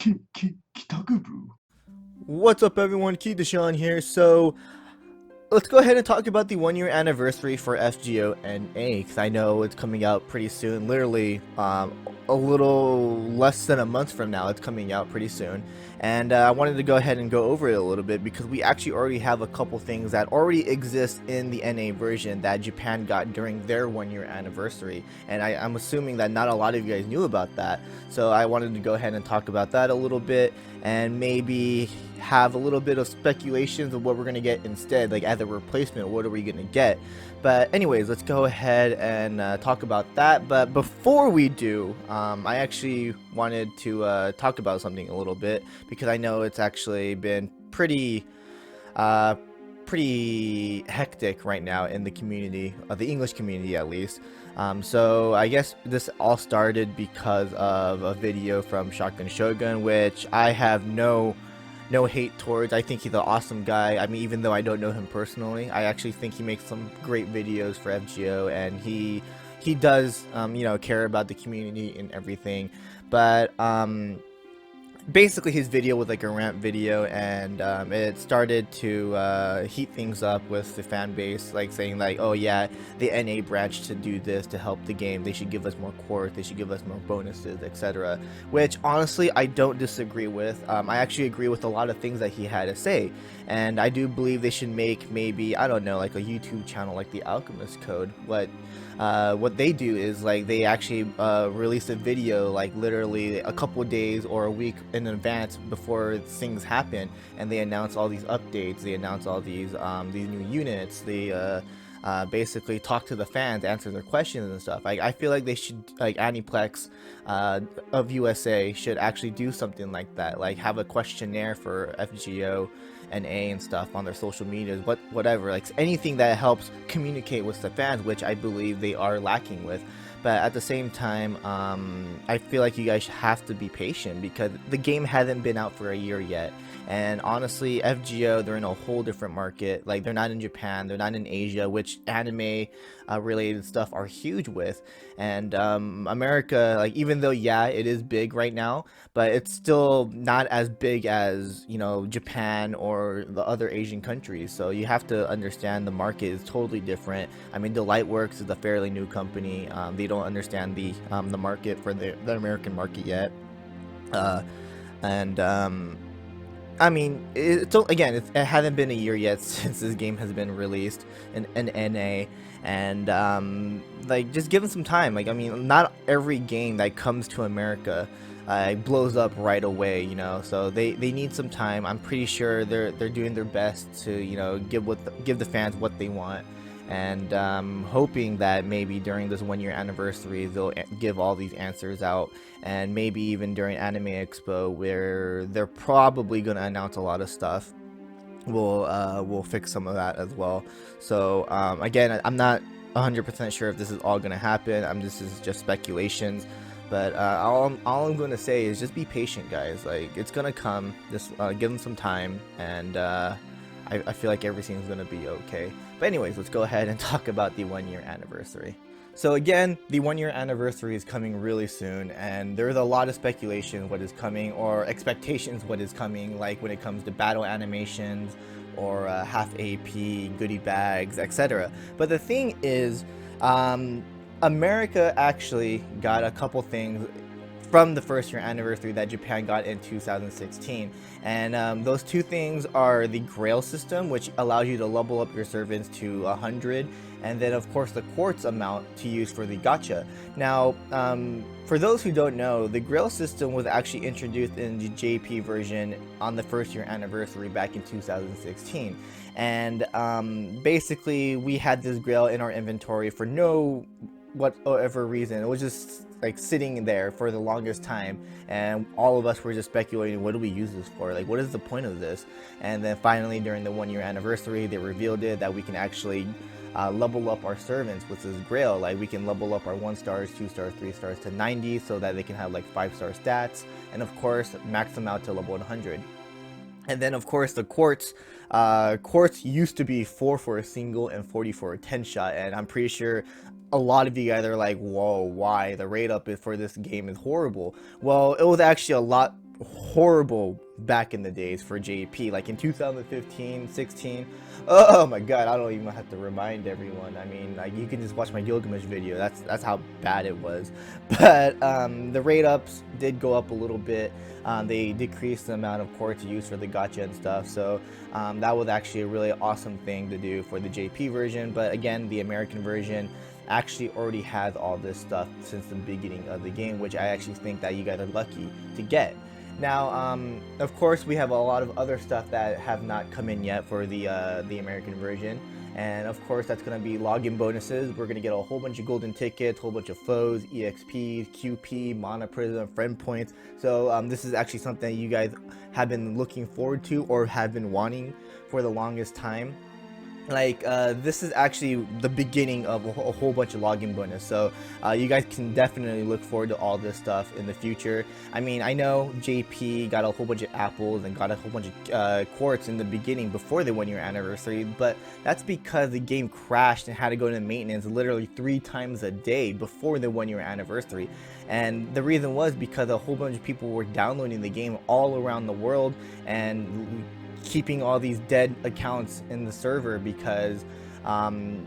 Kitakubu. What's up, everyone? KitaSean here. So let's go ahead and talk about the 1 year anniversary for FGO NA, because I know it's coming out pretty soon. Literally, a little less than a month from now, it's coming out pretty soon. And I wanted to go ahead and go over it a little bit because we actually already have a couple things that already exist in the NA version that Japan got during their 1 year anniversary. And I'm assuming that not a lot of you guys knew about that. So I wanted to go ahead and talk about that a little bit and maybe have a little bit of speculations of what we're going to get instead, like as a replacement, what are we going to get. But anyways, let's go ahead and talk about that. But before we do, I actually wanted to talk about something a little bit because I know it's actually been uh, pretty hectic right now in the community, the English community at least. So I guess this all started because of a video from Shotgun Shogun, which I have no hate towards. I think he's an awesome guy. I mean, even though I don't know him personally, I actually think he makes some great videos for FGO, and he does care about the community and everything. But basically his video was like a rant video, and it started to heat things up with the fan base, like saying like, oh yeah, the NA branch to do this to help the game, they should give us more quartz, they should give us more bonuses, etc. Which honestly I don't disagree with. I actually agree with a lot of things that he had to say, and I do believe they should make, maybe, I don't know, like a YouTube channel like the Alchemist Code. What they do is like they actually release a video like literally a couple days or a week in advance before things happen, and they announce all these updates, they announce all these new units, they basically talk to the fans, answer their questions and stuff. I feel like they should, like Aniplex of USA should actually do something like that, like have a questionnaire for FGO and A and stuff on their social medias, whatever, like anything that helps communicate with the fans, which I believe they are lacking with. But at the same time, I feel like you guys have to be patient because the game hasn't been out for a year yet. And honestly, FGO, they're in a whole different market. Like, they're not in Japan, they're not in Asia, which anime related stuff are huge with. And America, like, even though, yeah, it is big right now, but it's still not as big as, Japan or the other Asian countries. So you have to understand the market is totally different. I mean, the Lightworks is a fairly new company. They don't understand the market for the American market yet. Uh, and I mean, it hasn't been a year yet since this game has been released in NA, and like, just give them some time. Like, I mean, not every game that comes to America blows up right away, So they need some time. I'm pretty sure they're doing their best to give the fans what they want, and hoping that maybe during this 1 year anniversary they'll give all these answers out, and maybe even during Anime Expo, where they're probably going to announce a lot of stuff, we'll fix some of that as well. So again, I'm not 100% sure if this is all going to happen. This is just speculations, but all I'm going to say is just be patient, guys. Like, it's going to come. Just give them some time, and I feel like everything's going to be okay. But anyways, let's go ahead and talk about the 1 year anniversary. So again, the 1 year anniversary is coming really soon, and there's a lot of speculation what is coming, or expectations what is coming, like when it comes to battle animations or half AP, goodie bags, etc. But the thing is, America actually got a couple things from the 1st year anniversary that Japan got in 2016. And those two things are the Grail system, which allows you to level up your servants to 100, and then of course the quartz amount to use for the gacha. Now, for those who don't know, the Grail system was actually introduced in the JP version on the 1st year anniversary back in 2016. And basically, we had this Grail in our inventory for no whatever reason. It was just like sitting there for the longest time, and all of us were just speculating, what do we use this for? Like, what is the point of this? And then finally, during the 1 year anniversary, they revealed it that we can actually level up our servants with this Grail. Like, we can level up our 1 stars, 2 stars, 3 stars to 90, so that they can have like 5-star stats, and of course max them out to level 100. And then of course the quartz used to be 4 for a single and 40 for a 10 shot, and I'm pretty sure a lot of you guys are like, whoa, why? The rate up for this game is horrible. Well, it was actually a lot horrible back in the days for JP, like in 2015, 16. Oh my god, I don't even have to remind everyone. I mean, like, you can just watch my Gilgamesh video. That's how bad it was. But the rate ups did go up a little bit. They decreased the amount of quartz used for the gacha and stuff. So that was actually a really awesome thing to do for the JP version. But again, the American version actually already has all this stuff since the beginning of the game, which I actually think that you guys are lucky to get. Now, of course, we have a lot of other stuff that have not come in yet for the American version, and of course, that's going to be login bonuses. We're going to get a whole bunch of golden tickets, a whole bunch of foes, EXPs, QP, Mana Prism, friend points. So this is actually something you guys have been looking forward to or have been wanting for the longest time. Like, this is actually the beginning of a whole bunch of login bonus, so you guys can definitely look forward to all this stuff in the future. I mean, I know JP got a whole bunch of apples and got a whole bunch of quartz in the beginning before the 1 year anniversary, but that's because the game crashed and had to go into maintenance literally 3 times a day before the 1 year anniversary. And the reason was because a whole bunch of people were downloading the game all around the world and keeping all these dead accounts in the server because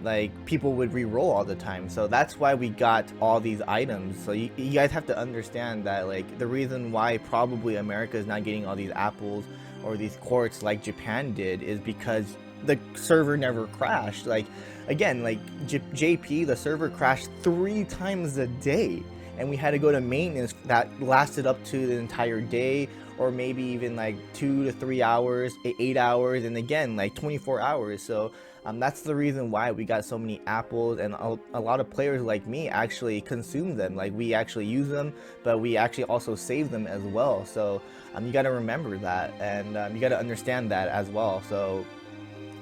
like, people would re-roll all the time. So that's why we got all these items. So you guys have to understand that, like, the reason why probably America is not getting all these apples or these quartz like Japan did is because the server never crashed. Like, again, like JP, the server crashed 3 times a day, and we had to go to maintenance that lasted up to the entire day, or maybe even like 2 to 3 hours, 8 hours, and again like 24 hours. So that's the reason why we got so many apples, and a lot of players like me actually consume them. Like, we actually use them, but we actually also save them as well. So you got to remember that, and you got to understand that as well. So,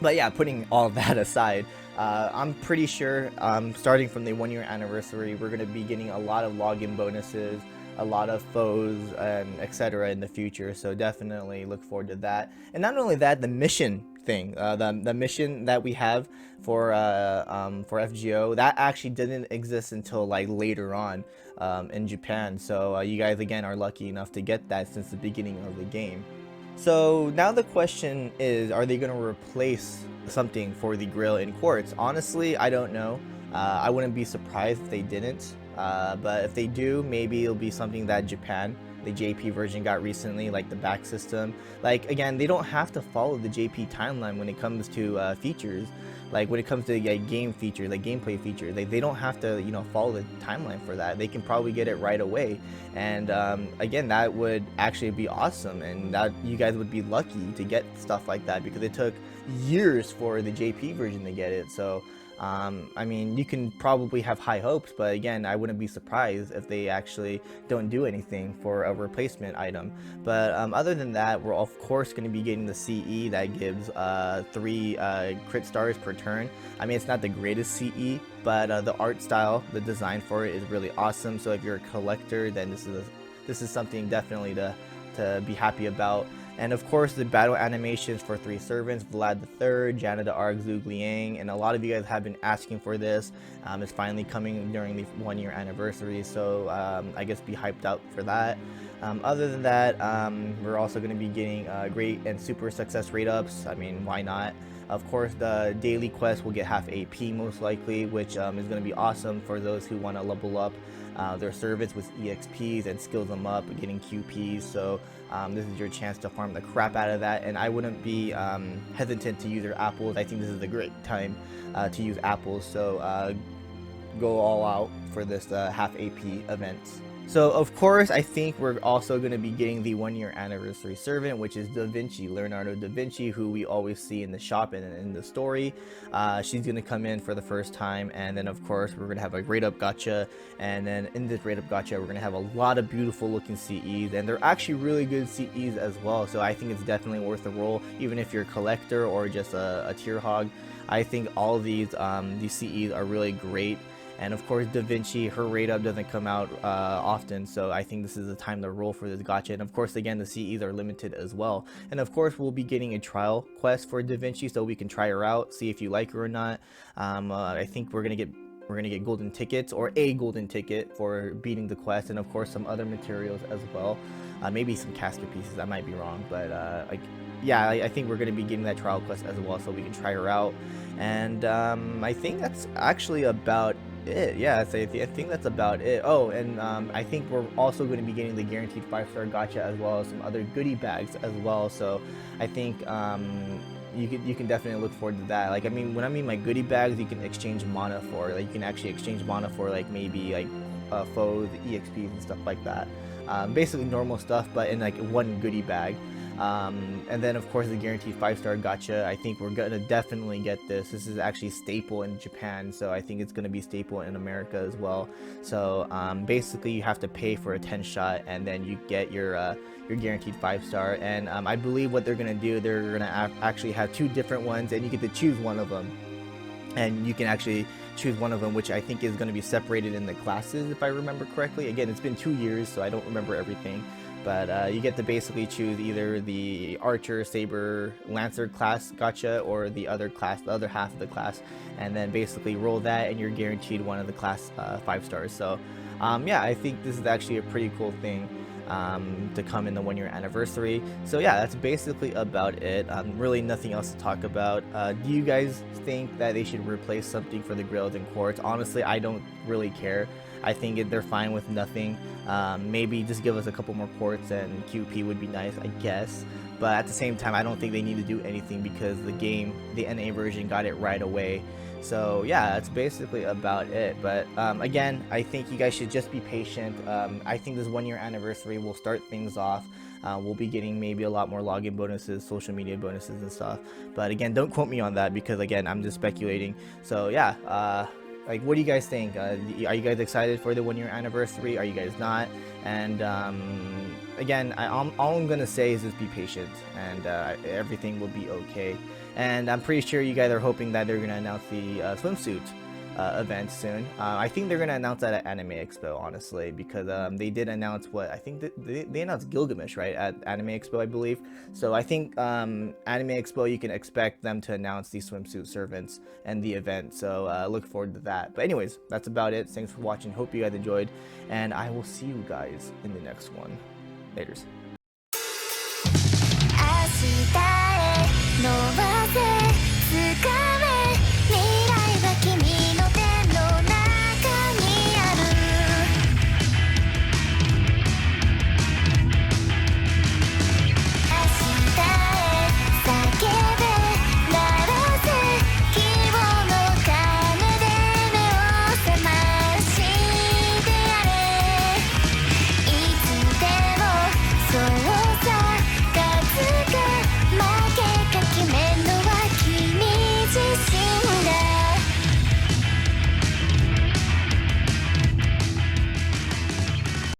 but yeah, putting all of that aside, I'm pretty sure starting from the 1 year anniversary, we're going to be getting a lot of login bonuses, a lot of foes, and etc. in the future. So definitely look forward to that. And not only that, the mission thing, the mission that we have for FGO, that actually didn't exist until like later on in Japan. So you guys again are lucky enough to get that since the beginning of the game. So now the question is, are they going to replace something for the grill in quartz? Honestly, I don't know. I wouldn't be surprised if they didn't. But if they do, maybe it'll be something that Japan, the JP version, got recently, like the back system. Like, again, they don't have to follow the JP timeline when it comes to features. Like, when it comes to game features, like gameplay features, they don't have to, you know, follow the timeline for that. They can probably get it right away. And again, that would actually be awesome, and that you guys would be lucky to get stuff like that, because it took years for the JP version to get it. So I mean, you can probably have high hopes, but again, I wouldn't be surprised if they actually don't do anything for a replacement item. But other than that, we're of course going to be getting the CE that gives 3 crit stars per turn. I mean, it's not the greatest CE, but the art style, the design for it is really awesome. So if you're a collector, then this is something definitely to be happy about. And of course, the battle animations for 3 servants, Vlad III, Janna d'Arc, Zhuge Liang, and a lot of you guys have been asking for this. It's finally coming during the 1 year anniversary, so I guess be hyped out for that. Other than that, we're also going to be getting great and super success rate ups. I mean, why not? Of course, the daily quest will get half AP most likely, which is going to be awesome for those who want to level up their servants with EXPs and skills them up, getting QPs. So this is your chance to farm the crap out of that, and I wouldn't be hesitant to use your apples. I think this is a great time to use apples, so go all out for this half AP event. So of course, I think we're also going to be getting the 1 year anniversary servant, which is Da Vinci, Leonardo da Vinci, who we always see in the shop and in the story. She's going to come in for the first time, and then of course we're going to have a rate up gacha, and then in this rate up gacha we're going to have a lot of beautiful looking CEs, and they're actually really good CEs as well. So I think it's definitely worth the roll, even if you're a collector or just a tier hog. I think all of these CEs are really great. And of course, Da Vinci, her rate up doesn't come out often, so I think this is the time to roll for this gacha. And of course, again, the CEs are limited as well. And of course, we'll be getting a trial quest for Da Vinci, so we can try her out, see if you like her or not. I think we're gonna get golden tickets, or a golden ticket for beating the quest, and of course some other materials as well. maybe some casket pieces. I might be wrong, but like, yeah, I think we're gonna be getting that trial quest as well, so we can try her out. And I think that's actually about it. Yeah, so I think that's about it. Oh, and I think we're also going to be getting the guaranteed 5-star gacha as well as some other goodie bags as well. So I think you can definitely look forward to that. Like, I mean, when I mean my goodie bags, you can exchange mana for, like, you can actually exchange mana for, like, maybe like foes, exps and stuff like that. Basically normal stuff, but in like one goodie bag. And then of course the guaranteed 5-star gacha. I think we're gonna definitely get this. This is actually staple in Japan, so I think it's gonna be staple in America as well. So basically you have to pay for a 10 shot, and then you get your guaranteed 5-star. And I believe what they're gonna do, they're gonna actually have 2 different ones, and you get to choose one of them. And you can actually choose one of them, which I think is going to be separated in the classes, if I remember correctly. Again, it's been 2 years, so I don't remember everything. But you get to basically choose either the Archer, Saber, Lancer class gacha, or the other class, the other half of the class, and then basically roll that, and you're guaranteed one of the class 5 stars. So, yeah, I think this is actually a pretty cool thing to come in the 1-year anniversary. So yeah, that's basically about it. Really nothing else to talk about. Do you guys think that they should replace something for the grills and quartz? Honestly, I don't really care. I think they're fine with nothing. Maybe just give us a couple more quartz and QP would be nice, I guess. But at the same time, I don't think they need to do anything because the game, the NA version, got it right away. So yeah, that's basically about it. But again, I think you guys should just be patient. I think this 1-year anniversary will start things off. We'll be getting maybe a lot more login bonuses, social media bonuses and stuff. But again, don't quote me on that because again, I'm just speculating. So yeah, like, what do you guys think? Are you guys excited for the 1-year anniversary? Are you guys not? And again, all I'm gonna say is just be patient, and everything will be okay. And I'm pretty sure you guys are hoping that they're gonna announce the swimsuit event soon. I think they're gonna announce that at Anime Expo, honestly, because they did announce what I think they announced Gilgamesh, right, at Anime Expo, I believe. So I think Anime Expo, you can expect them to announce the swimsuit servants and the event. So look forward to that. But anyways, that's about it. Thanks for watching. Hope you guys enjoyed, and I will see you guys in the next one. Laters.